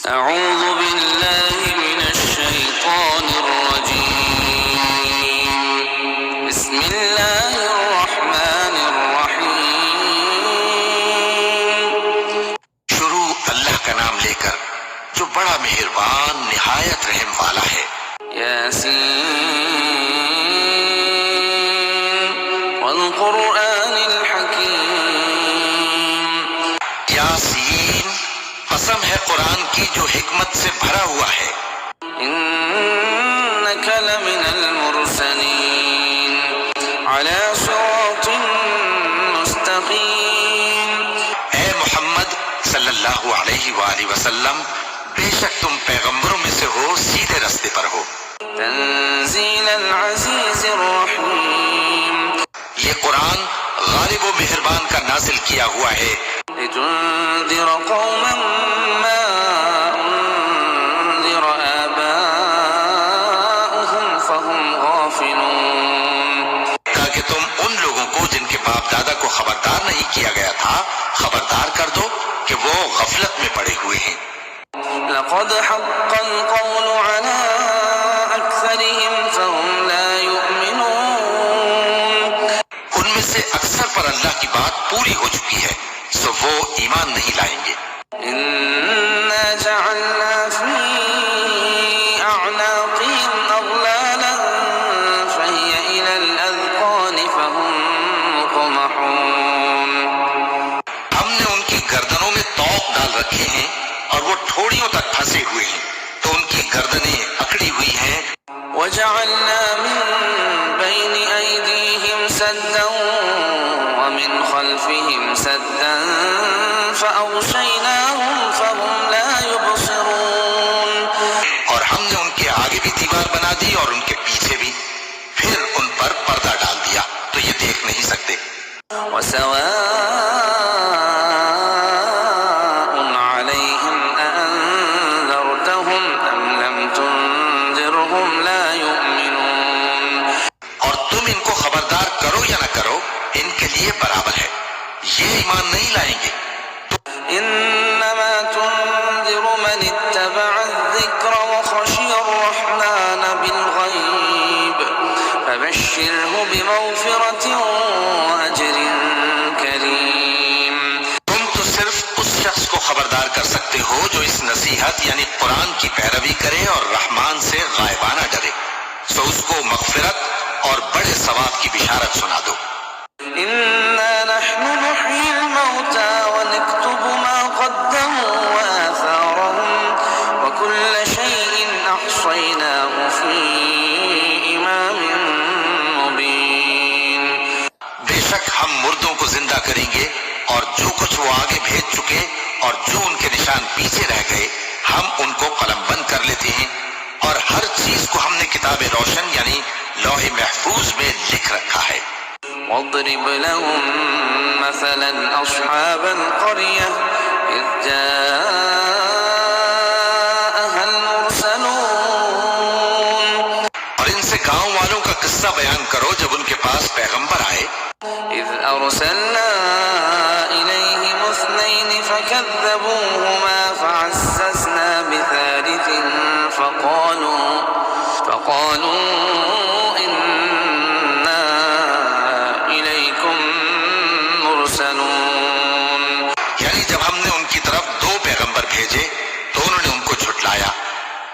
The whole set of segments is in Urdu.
أعوذ بالله من الشيطان الرجيم بسم الله الرحمن الرحيم شروع اللہ کا نام لے کر جو بڑا مہربان نہایت رحم والا ہے۔ ياسين والقرآن الحكيم یاسین، قسم ہے قرآن کی جو حکمت سے بھرا ہوا ہے۔ إنك لمن المرسلين على صراط مستقيم اے محمد صلی اللہ علیہ وآلہ وسلم، بے شک تم پیغمبروں میں سے ہو، سیدھے رستے پر ہو۔ تنزيل العزيز الرحيم یہ قرآن غالب و مہربان کا نازل کیا ہوا ہے، لتنذر قوما ما أنذر آباؤهم فهم غافلون تاکہ تم ان لوگوں کو جن کے باپ دادا کو خبردار نہیں کیا گیا تھا خبردار کر دو کہ وہ غفلت میں پڑے ہوئے ہیں۔ لقد حق القول على أكثرهم فهم لا يؤمنون ان میں سے اکثر پر اللہ کی بات پوری ہو چکی ہے، سو وہ ایمان نہیں لائیں گے۔ إنا جعلنا في أعناقهم أغلالا فهي إلى الأذقان فهم مقمحون ہم نے ان کی گردنوں میں طوق ڈال رکھے ہیں اور وہ ٹھوڑیوں تک پھنسے ہوئے ہیں، تو ان کی گردنیں اکڑی ہوئی ہیں۔ وجعلنا من بين أيديهم سدا ومن خلفهم سدا فأغشيناهم فهم لا يبصرون اور ہم نے ان کے آگے بھی دیوار بنا دی اور ان کے پیچھے بھی، پھر ان پر پردہ ڈال دیا تو یہ دیکھ نہیں سکتے۔ وسواء عليهم أأنذرتهم أم لم تنذرهم لا يؤمنون اور تم ان کو خبردار کرو یا نہ کرو، ان کے لیے برابر ہے، یہ ایمان نہیں لائیں گے۔ إنما تنذر من اتبع الذكر وخشي الرحمن بالغيب فبشره بمغفرة وأجر كريم تم تو صرف اس شخص کو خبردار کر سکتے ہو جو اس نصیحت یعنی قرآن کی پیروی کرے اور رحمان سے غائبانہ ڈرے، سو اس کو مغفرت اور بڑے ثواب کی بشارت سنا دو۔ إنا نحن نحيي الموتى ونكتب ما قدموا وآثارهم وكل شيء أحصيناه في إمام مبين بے شک ہم مردوں کو زندہ کریں گے اور جو کچھ وہ آگے بھیج چکے اور جو ان کے نشان پیچھے رہ گئے ہم ان کو قلم بند کر لیتے ہیں، اور ہر چیز کو ہم نے کتاب روشن یعنی لوح محفوظ میں لکھ رکھا ہے۔ واضرب لهم مثلا أصحاب القرية إذ جاءها المرسلون اور ان سے گاؤں والوں کا قصہ بیان کرو جب ان کے پاس پیغمبر آئے۔ إذ أرسلنا إليهم اثنين فكذبوهما فعززنا بثالث فقالوا إنا إليكم مرسلون یعنی جب ہم نے ان کی طرف دو پیغمبر بھیجے تو انہوں نے ان کو جھٹلایا،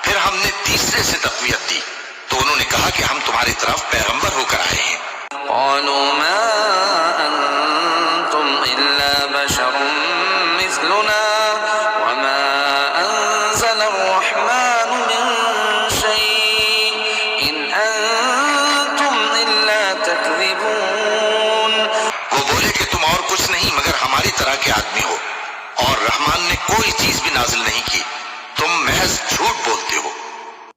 پھر ہم نے تیسرے سے تقویت دی تو انہوں نے کہا کہ ہم تمہاری طرف پیغمبر ہو کر آئے ہیں۔ قالوا ما أنتم إلا بشر مثلنا وما أنزل الرحمن من شيء إن أنتم إلا تكذبون وہ بولے کہ تم اور کچھ نہیں مگر ہماری طرح کے آدمی ہو، اور رحمان نے کوئی چیز بھی نازل نہیں کی، تم محض جھوٹ بولتے ہو۔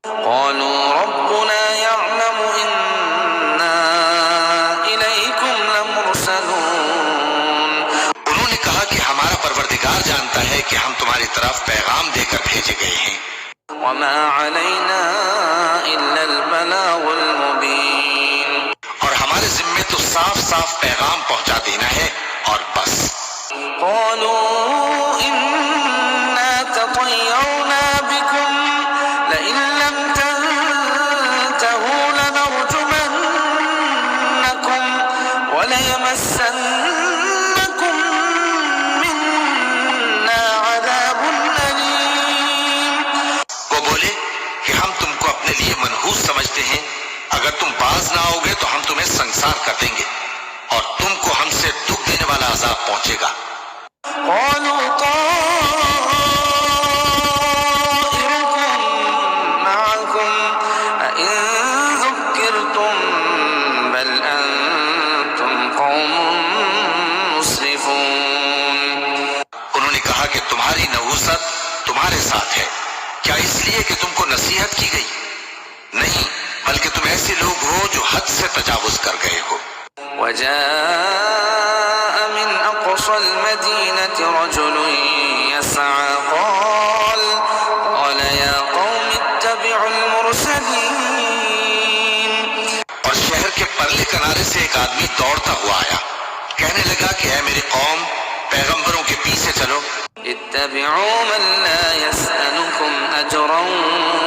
قالوا ربنا يعلم إنا إليكم لمرسلون انہوں نے کہا کہ ہمارا پروردگار جانتا ہے کہ ہم تمہاری طرف پیغام دے کر بھیجے گئے ہیں، وما علينا إلا البلاغ المبين اور ہمارے ذمے تو صاف صاف پیغام پہنچا دینا ہے اور بس۔ قالوا إنا تطيرنا بكم لئن لم تنتهوا لنرجمنكم وليمسنكم منا عذاب أليم. وہ بولے کہ ہم تم کو اپنے لیے منحوس سمجھتے ہیں، اگر تم باز نہ آؤگے تو ہم تمہیں سنسار کر دیں گے اور تم کو ہم سے دکھ دینے والا عذاب پہنچے گا. قالوا طائركم معكم أئن ذكرتم بل أنتم قوم مسرفون. انہوں نے کہا کہ تمہاری نحوست تمہارے ساتھ ہے، کیا اس لیے کہ تم کو نصیحت کی گئی؟ نہیں، بلکہ تم ایسے لوگ ہو جو حد سے تجاوز کر گئے ہو. وجاء من أقصى المدينة رجل يسعى قال يا قوم اتبعوا المرسلين. اور شہر کے پرلے کنارے سے ایک آدمی دوڑتا ہوا آیا، کہنے لگا کہ اے میری قوم، پیغمبروں کے پیچھے چلو. اتبعوا من لا يسألكم أجرا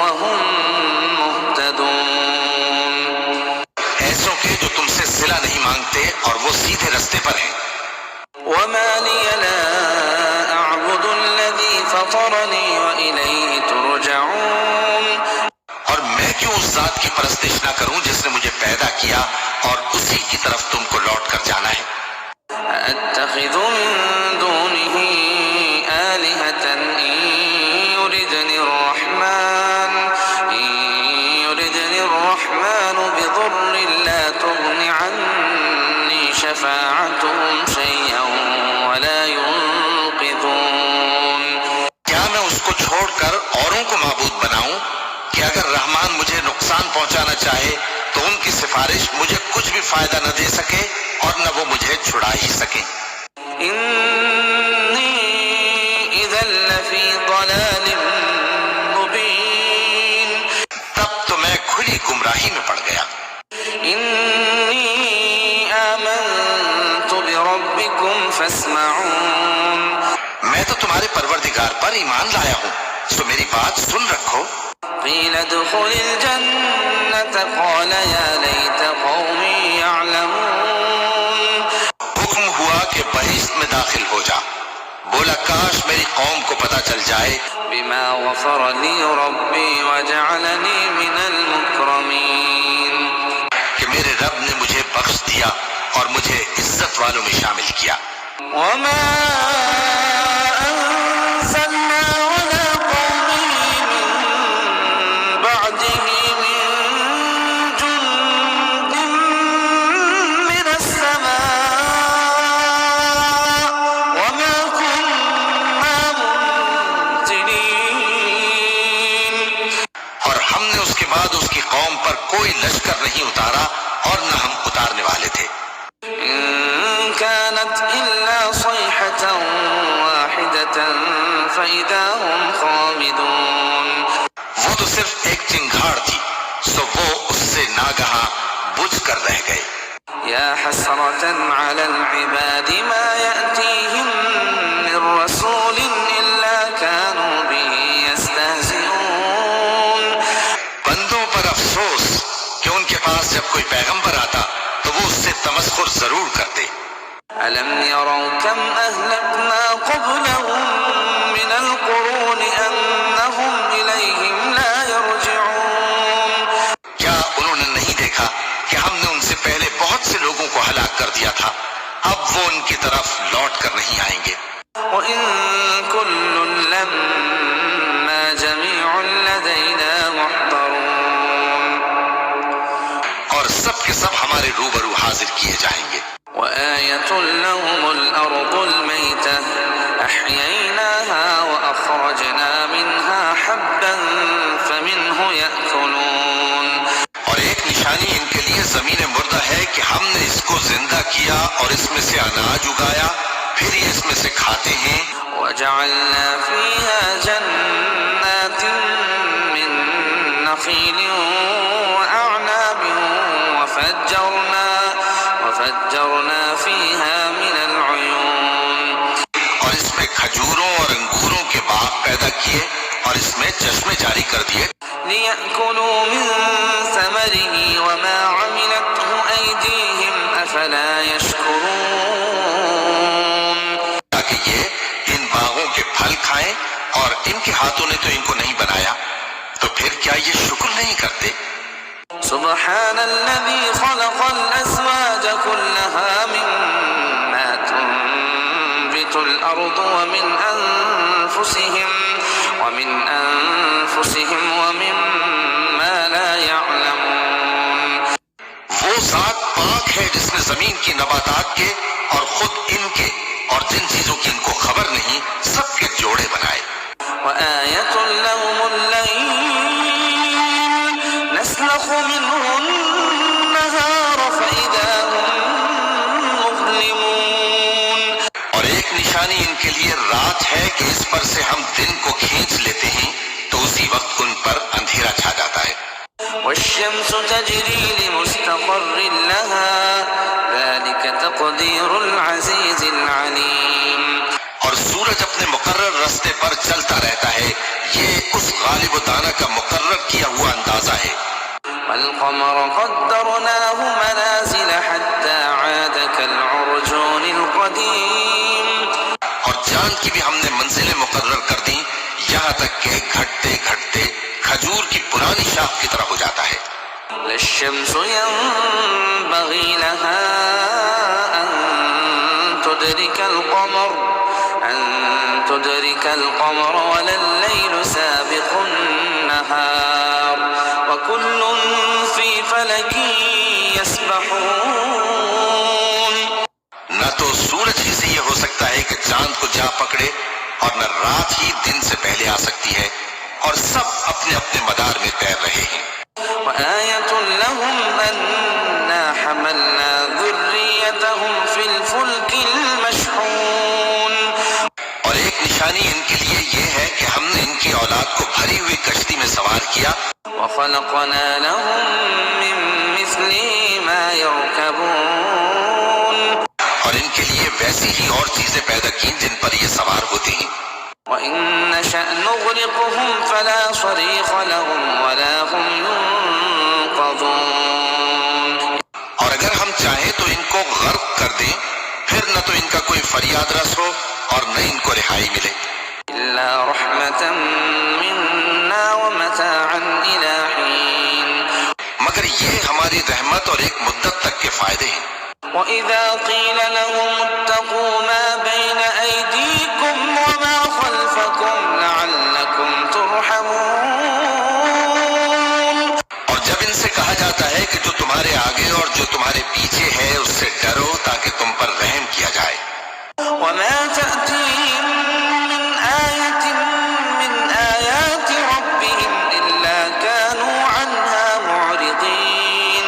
وهم مهتدون. ایسوں کے جو تم سے صلہ نہیں مانگتے اور وہ سیدھے رستے پر ہیں. وما لي لا أعبد الذي فطرني وإليه ترجعون. اور میں کیوں اس ذات کی پرستش نہ کروں جس نے مجھے پیدا کیا اور اسی کی طرف تم کو لوٹ کر جانا ہے. أأتخذ من دونه آلهة إن يردني الرحمن بضر لا تغن عني شفاعتهم شيئا ولا ينقذون. کیا میں اس کو چھوڑ کر اوروں کو معبود بناؤں کہ اگر رحمان مجھے نقصان پہنچانا چاہے تو ان کی سفارش مجھے کچھ بھی فائدہ نہ دے سکے اور نہ وہ مجھے چھڑا ہی سکیں. إني إذا لفي ضلال مبين. تب تو میں کھلی گمراہی میں پڑ گیا. إني آمنت بربكم فاسمعون. میں تو تمہارے پروردگار پر ایمان لایا ہوں، سو میری بات سن رکھو. قيل ادخل الجنة قال يا ليت قومي يعلمون. حکم ہوا کہ بہشت میں داخل ہو جا. بولا کاش میری قوم کو پتہ چل جائے بما غفر لي ربي وجعلني من المكرمين. کہ میرے رب نے مجھے بخش دیا اور مجھے عزت والوں میں شامل کیا. وما أنزلنا على قومه من بعده من جند من السماء وما كنا منزلين. اور ہم نے اس کے بعد اس کی قوم پر کوئی لشکر نہیں اتارا اور نہ ہم اتارنے والے تھے. إن كانت إلا صيحة واحدة فإذا هم خامدون. وہ تو صرف ایک چنگھاڑ تھی، سو وہ اس سے ناگہاں بجھ کر رہ گئے. يا حسرة على العباد ما يأتيهم من رسول إلا كانوا به يستهزئون. بندوں پر افسوس کہ ان کے پاس جب کوئی پیغمبر آتا تو وہ اس سے تمسخر ضرور کرتے. ألم يروا كم أهلكنا قبلهم من القرون أنهم إليهم لا يرجعون. کیا انہوں نے نہیں دیکھا کہ ہم نے ان سے پہلے بہت سے لوگوں کو ہلاک کر دیا تھا، اب وہ ان کی طرف لوٹ کر نہیں آئیں گے. وإن كل لما جميع لدينا محضرون. اور سب کے سب ہمارے روبرو حاضر کیے جائیں گے. وآية لهم الأرض الميتة أحييناها وأخرجنا منها حبا فمنه يأكلون. اور ایک نشانی ان کے لیے زمین مردہ ہے کہ ہم نے اس کو زندہ کیا اور اس میں سے اناج اگایا، پھر یہ اس میں سے کھاتے ہیں. وجعلنا فيها جنات من نخيل وأعناب وفجرنا فيها من العيون. اور اس میں کھجوروں اور انگوروں کے باغ پیدا کیے اور اس میں چشمے جاری کر دیے لِيَأْكُلُوا مِن ثَمَرِهِ وَمَا عَمِلَتْهُ أَيْدِيهِمْ أَفَلَا يَشْكُرُونَ تاکہ یہ ان باغوں کے پھل کھائیں اور ان کے ہاتھوں نے تو ان کو نہیں بنایا تو پھر کیا یہ شکر نہیں کرتے سبحان الذي خلق الأزواج كلها مما تنبت الأرض ومن أنفسهم ومما لا يعلمون وہ ذات پاک ہے جس نے زمین کی نباتات کے اور خود ان کے اور جن چیزوں کی ان کو خبر نہیں سب کے جوڑے بنائے وآية لهم الليل نسلخ منه النهار فإذا هم مظلمون اور ایک نشانی ان کے لیے رات ہے کہ اس پر سے ہم دن کو کھینچ لیتے ہیں تو اسی وقت ان پر اندھیرا چھا جاتا ہے والشمس تجري لمستقر لها ذلك تقدير العزيز العليم اور سورج اپنے مقرر راستے پر چلتا رہتا ہے یہ اس غالب و دانا کا مقرر کیا ہوا اندازہ ہے والقمر قدرناه منازل حتى عاد كالعرجون القديم اور چاند کی بھی ہم نے منزلیں مقرر کر دیں یہاں تک کہ گھٹتے گھٹتے کھجور کی پرانی شاخ کی طرح ہو جاتا ہے للشمس ينبغي لها أن تدرك القمر ولا الليل سابق النهار وكل في فلك يسبحون نہ تو سورج ہی سے یہ ہو سکتا ہے کہ چاند کو جا پکڑے اور نہ رات ہی دن سے پہلے آ سکتی ہے اور سب اپنے اپنے مدار میں تیر رہے ہیں وآية لهم أنا حملنا ذريتهم في الفلك المشحون اور ایک نشانی ان کے لیے یہ ہے کہ ہم نے ان کی اولاد کو بھری ہوئی کشتی میں سوار کیا وخلقنا لهم من مثله ما يركبون اور ان کے لیے ویسی ہی اور چیزیں پیدا کی جن پر یہ سوار ہوتے ہیں وإن نشأ نغرقهم فلا صريخ لهم ولا هم ينقذون اور اگر ہم چاہیں تو ان کو غرق کر دیں پھر نہ تو ان کا کوئی فریاد رس ہو اور نہ ان کو رہائی ملے إلا رحمة منا ومتاعا إلى حين مگر یہ ہماری رحمت اور ایک مدت تک کے فائدے ہیں وإذا قيل لهم اتقوا ما بين أيديكم وما خلفكم لعلكم ترحمون اور جب ان سے کہا جاتا ہے کہ جو تمہارے آگے اور جو تمہارے پیچھے ہے اس سے ڈرو تاکہ تم پر رحم کیا جائے وما تأتيهم من آية من آيات ربهم إلا كانوا عنها معرضين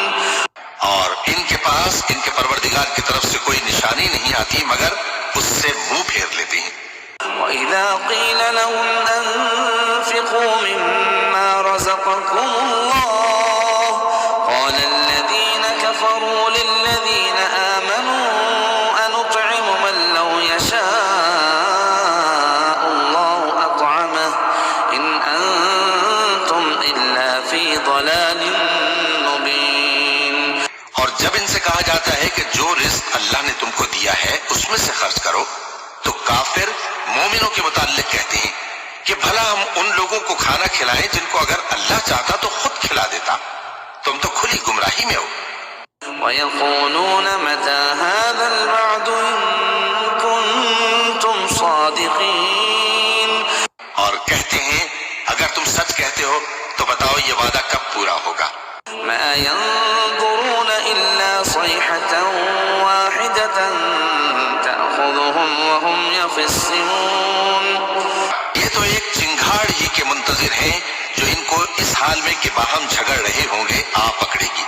اور ان کے پاس ان کے پروردگار کی طرف سے کوئی نشانی نہیں آتی مگر اس سے منہ پھیر لیتے ہیں وإذا قيل لهم أنفقوا مما رزقكم الله قال الذين كفروا للذين آمنوا أنطعم من لو يشاء الله أطعمه إن أنتم إلا في ضلال مبين اور جب ان سے کہا جاتا ہے کہ جو رزق اللہ نے تم کو دیا ہے اس میں سے خرچ کرو تو کافر مومنوں کے متعلق کہتے ہیں کہ بھلا ہم ان لوگوں کو کھانا کھلائیں جن کو اگر اللہ چاہتا تو خود کھلا دیتا تم تو کھلی گمراہی میں ہو ويقولون متى هذا الوعد إن كنتم صادقين اور کہتے ہیں اگر تم سچ کہتے ہو تو بتاؤ یہ وعدہ کب پورا ہوگا ما ينظرون إلا صيحة واحدة تأخذهم وهم يخصمون یہ تو ایک چنگھاڑ ہی کے منتظر ہیں جو ان کو اس حال میں کہ باہم جھگڑ رہے ہوں گے آ پکڑے گی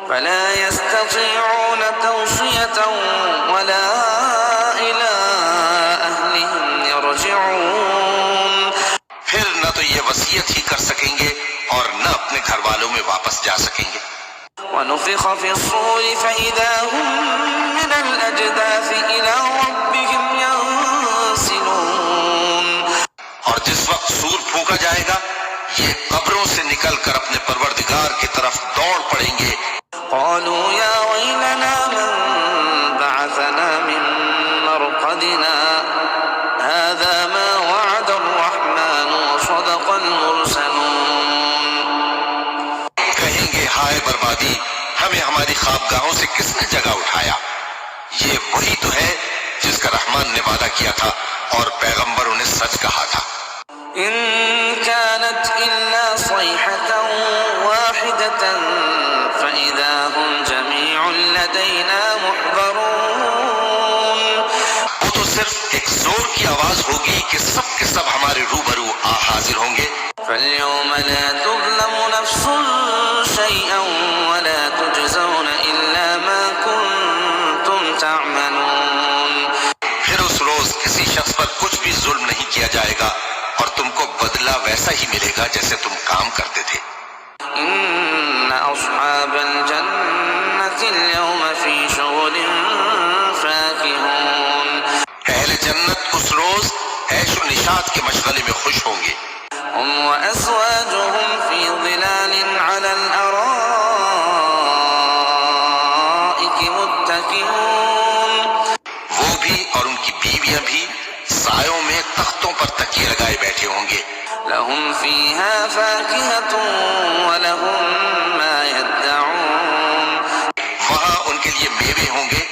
فلا يستطيعون توصية ولا إلى أهلهم يرجعون پھر نہ تو یہ وصیت ہی کر سکیں گے اور نہ اپنے گھر والوں میں واپس جا سکیں گے ونفخ في الصور فإذا هم من الأجداث إلى ربهم ينسلون اور جس جس وقت سور پھونکا جائے گا یہ قبروں سے نکل کر اپنے پروردگار کی طرف دوڑ پڑیں گے. قالوا يا ويلنا من بعثنا من مرقدنا هذا ما وعد الرحمن وصدق المرسلون. کہیں گے ہائے بربادی، ہمیں ہماری خوابگاہوں سے کس نے جگہ اٹھایا؟ یہ وہی تو ہے جس کا رحمان نے وعدہ کیا تھا اور پیغمبر انہیں سچ کہا تھا. إن كانت إلا صيحة واحدة فإذا هم جميع لدينا محضرون. وہ تو صرف ایک زور کی آواز ہوگی کہ سب کے سب ہمارے روبرو حاضر ہوں گے. فاليوم لا تظلم نفس شيئا ولا تجزون إلا ما كنتم تعملون. پھر اس روز کسی شخص پر کچھ بھی ظلم نہیں کیا جائے گا اور تم کو بدلہ ویسا ہی ملے گا جیسے تم کام کرتے تھے. إن أصحاب الجنة اليوم في شغل فاكهون. اہل جنت اس روز عیش و نشاط کے مشغلے میں خوش ہوں گے. هم وأزواجهم في ظلال على الأرائك متكئون. وہ بھی اور ان کی بیویاں بھی سایوں میں تختوں پر تکیے لگائے بیٹھے ہوں گے. لهم فيها فاكهة ولهم ما يدعون. وہاں ان کے لیے میوے ہوں گے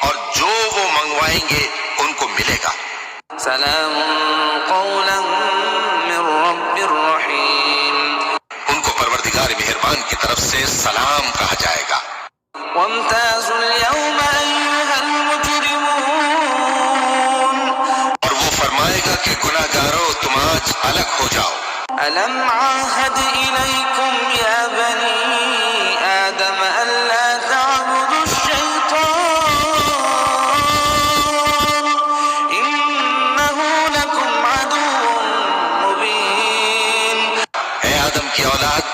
اور جو وہ منگوائیں گے ان کو ملے گا. سلام قولا من رب رحيم. ان کو پروردگار مہربان کی طرف سے سلام کہا جائے گا. وامتازوا اليوم أيها المجرمون. اور وہ فرمائے گا کہ گناہ گارو تم آج الگ ہو جاؤ. ألم عاهد إليكم يا بني آدم ألا تعبدوا الشيطان إنه لكم عدو مبين. اے آدم کی اولاد،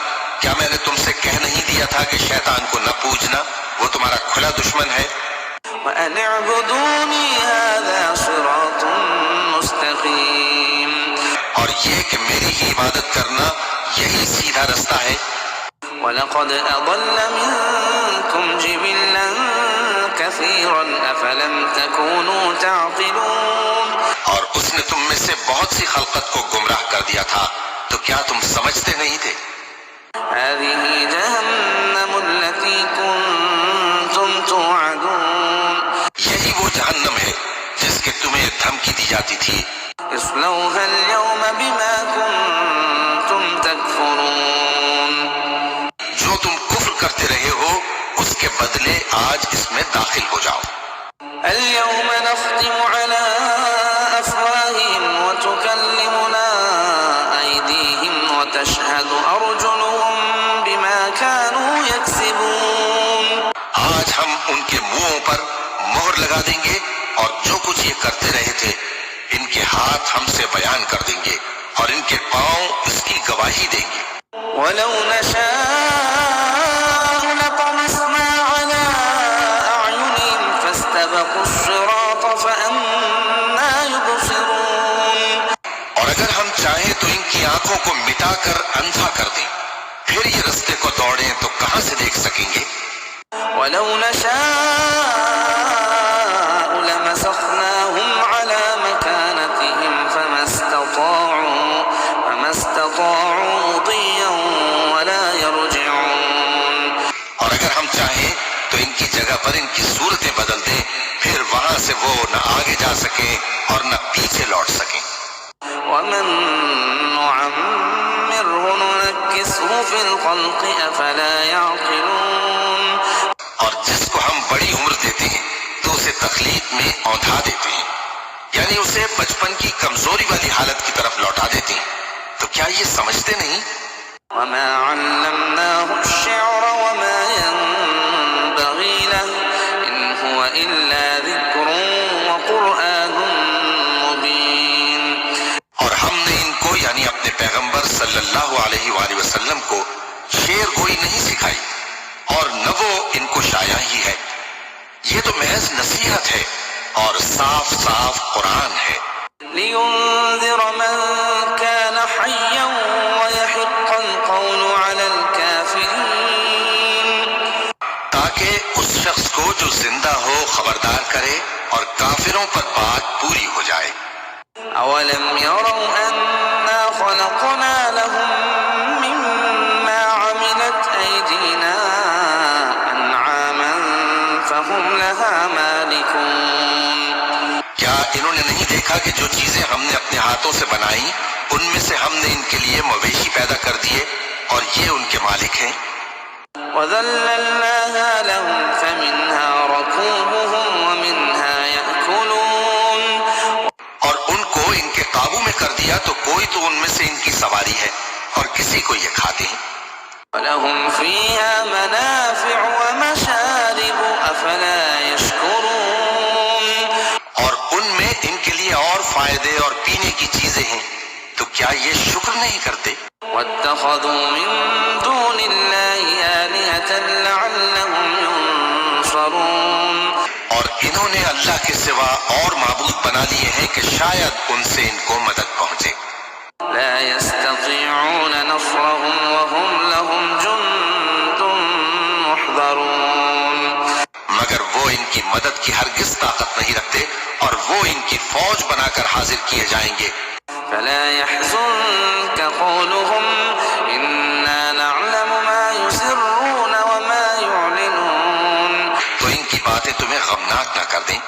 کیا میں نے تم سے کہہ نہیں دیا تھا کہ شیطان کو نہ پوجنا، وہ تمہارا کھلا دشمن ہے. وأن اعبدوني هذا صراط مستقيم. اور یہ کہ میری ہی عبادت کرنا یہی سیدھا رستہ ہے. وَلَقَدْ أَضَلَّ مِنكُمْ جِبِلًّا كَثِيرًا أَفَلَمْ تَكُونُوا تَعْقِلُونَ. اور اس نے تم میں سے بہت سی خلقت کو گمراہ کر دیا تھا، تو کیا تم سمجھتے نہیں تھے؟ هَذِهِ جَهَنَّمُ الَّتِي كُنتُمْ تُوعَدُونَ. یہی وہ جہنم ہے جس کے تمہیں دھمکی دی جاتی تھی. اصلوها اليوم بما كنتم تكفرون. جو تم کفر کرتے رہے ہو اس کے بدلے آج اس میں داخل ہو جاؤ. اليوم نختم على أفواههم وتكلمنا أيديهم وتشهد أرجلهم بما كانوا يكسبون. آج ہم ان کے منہوں پر مہر لگا دیں گے اور جو کچھ یہ کرتے رہے تھے ان کے ہاتھ ہم سے بیان کر دیں گے اور ان کے پاؤں اس کی گواہی دیں گے. ولو نشاء لطمسنا على أعينهم فاستبقوا الصراط فأنى يبصرون. اور اگر ہم چاہیں تو ان کی آنکھوں کو مٹا کر اندھا کر دیں، پھر یہ رستے کو دوڑیں تو کہاں سے دیکھ سکیں گے. ولو نشاء لمسخناهم على مكانتهم فما استطاعوا مضيا ولا يرجعون. اور اگر ہم چاہیں تو ان کی جگہ پر ان کی صورتیں بدل دیں، پھر وہاں سے وہ نہ آگے جا سکیں اور نہ پیچھے لوٹ سکیں. ومن نعمره ننكسه في الخلق أفلا يعقلون. اور جس کو ہم بڑی عمر دیتے ہیں تو اسے تخلیق میں اوندھا دیتے ہیں، یعنی اسے بچپن کی کمزوری والی حالت کی طرف لوٹا دیتے ہیں. تو کیا یہ سمجھتے نہیں؟ وما علمناه الشعر وما ينبغي له إن هو إلا ذكر وقرآن مبين. اور ہم نے ان کو یعنی اپنے پیغمبر صلی اللہ علیہ وآلہ وسلم کو شعر گوئی نہیں سکھائی اور نہ وہ ان کو شاعری ہی ہے. یہ تو محض نصیحت ہے اور صاف صاف قرآن ہے. لينذر من كان جو زندہ ہو خبردار کرے اور کافروں پر بات پوری ہو جائے۔ أولم يروا أنا خلقنا لهم مما عملت أيدينا أنعاما فهم لها مالكون۔ کیا انہوں نے نہیں دیکھا کہ جو چیزیں ہم نے اپنے ہاتھوں سے بنائی ان میں سے ہم نے ان کے لیے مویشی پیدا کر دیے اور یہ ان کے مالک ہیں۔ وَذَلَّلْنَاهَا لَهُمْ فَمِنْهَا رَكُوبُهُمْ وَمِنْهَا يَأْكُلُونَ، اور ان کو ان کے قابو میں کر دیا تو کوئی تو ان میں سے ان کی سواری ہے اور کسی کو یہ کھاتے ہیں۔ وَلَهُمْ فِيهَا مَنَافِعُ وَمَشَارِبُ أَفَلَا يَشْكُرُونَ، اور ان میں ان کے لیے اور فائدے اور پینے کی چیزیں ہیں تو کیا یہ شکر نہیں کرتے؟ وَاتَّخَذُوا مِن دُونِ اللَّهِ آلِهَةً لَعَلَّهُمْ يُنصَرُونَ، اور انہوں نے اللہ کے سوا اور معبود بنا لیے ہیں کہ شاید ان سے ان کو مدد پہنچے۔ لَا يَسْتَطِيعُونَ نَصْرَهُمْ وَهُمْ لَهُمْ جُندٌ مُحْضَرُونَ، مگر وہ ان کی مدد کی ہرگز طاقت نہیں رکھتے اور وہ ان کی فوج بنا کر حاضر کیے جائیں گے۔ فَلَا يَحْزُنكَ قَوْلُهُمْ إِنَّا نَعْلَمُ مَا يُسِرُّونَ وَمَا يُعْلِنُونَ، تو ان کی باتیں تمہیں غمناک نہ کر دیں،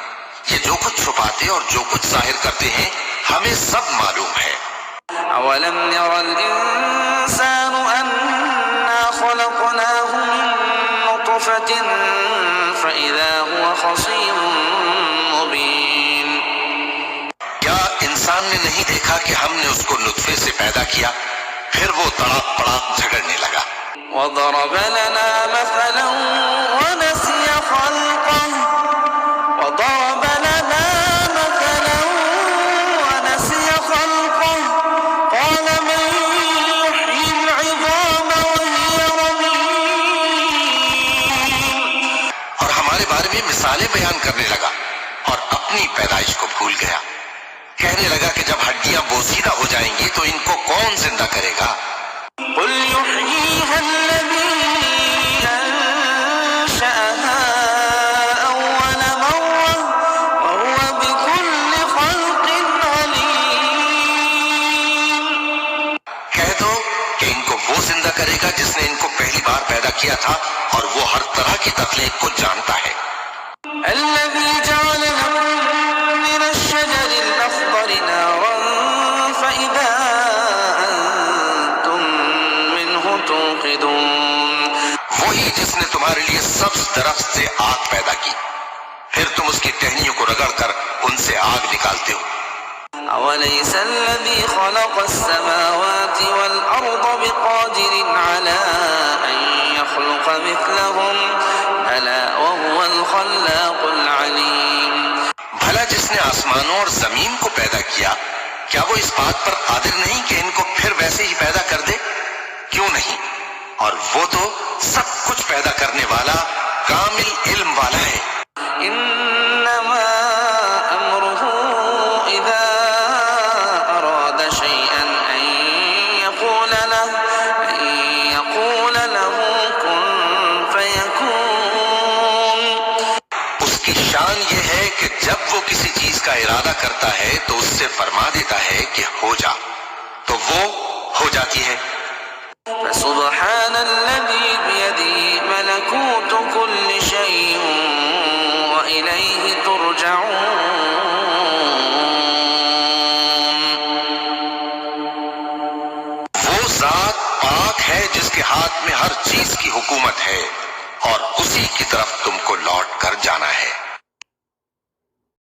یہ جو کچھ چھپاتے اور جو کچھ ظاہر کرتے ہیں ہمیں سب معلوم ہے۔ أَوَلَمْ يَرَ الْإِنسَانُ أَنَّا خَلَقْنَاهُ مِن نُّطْفَةٍ فَإِذَا هُوَ خَصِيمٌ مُّبِينٌ، کیا انسان نے نہیں دیکھا کہ ہم نے اس کو نطفے سے پیدا کیا پھر وہ تڑاک پڑاک جھگڑنے لگا۔ وَضَرَبَ لَنَا مَثَلًا وَنَسِيَ خَلْقَهُ قَالَ مَن يُحْيِي الْعِظَامَ وَهِيَ رَمِيمٌ، اور ہمارے بارے میں مثالیں بیان کرنے لگا اور اپنی پیدائش کو بھول گیا۔ کہنے لگا کہ جب ہڈیاں بوسیدہ ہو جائیں گی تو ان کو کون زندہ کرے گا؟ قُلْ يُحْيِيهَا الَّذِي أَنشَأَهَا أَوَّلَ مَرَّةٍ وَهُوَ بِكُلِّ خَلْقٍ عَلِيمٌ، کہہ دو کہ ان کو وہ زندہ کرے گا جس نے ان کو پہلی بار پیدا کیا تھا اور وہ ہر طرح کی تخلیق کو جانتا ہے۔ الَّذِي جَعَلَ لَكُم مِّنَ الشَّجَرِ الْأَخْضَرِ نَارًا فَإِذَا أَنتُم مِّنْهُ تُوقِدُونَ، وہی جس نے تمہارے لیے سبز درخت سے آگ پیدا کی پھر تم اس کی ٹہنیوں کو رگڑ کر ان سے آگ نکالتے ہو۔ أَوَلَيْسَ الَّذِي خَلَقَ السَّمَاوَاتِ وَالْأَرْضَ بِقَادِرٍ عَلَىٰ أَن يَخْلُقَ مِثْلَهُم بَلَىٰ وَهُوَ الْخَلَّاقُ الْعَلِيمُ، بھلا جس نے آسمانوں اور زمین کو پیدا کیا کیا وہ اس بات پر قادر نہیں کہ ان کو پھر ویسے ہی پیدا کر دے؟ کیوں نہیں، اور وہ تو سب کچھ پیدا کرنے والا کامل علم والا ہے۔ إِنَّمَا أَمْرُهُ إِذَا أَرَادَ شَيْئًا أَن يَقُولَ لَهُ كُن فَيَكُونُ، اس کی شان یہ ہے کہ جب وہ کسی چیز کا ارادہ کرتا ہے تو اس سے فرما دیتا ہے کہ ہو جا تو وہ ہو جاتی ہے۔ فَسُبْحَانَ الَّذِي بِيَدِهِ مَلَكُوتُ كُلِّ شَيْءٍ وَإِلَيْهِ تُرْجَعُونَ، وہ ذات پاک ہے جس کے ہاتھ میں ہر چیز کی حکومت ہے اور اسی کی طرف تم کو لوٹ کر جانا ہے۔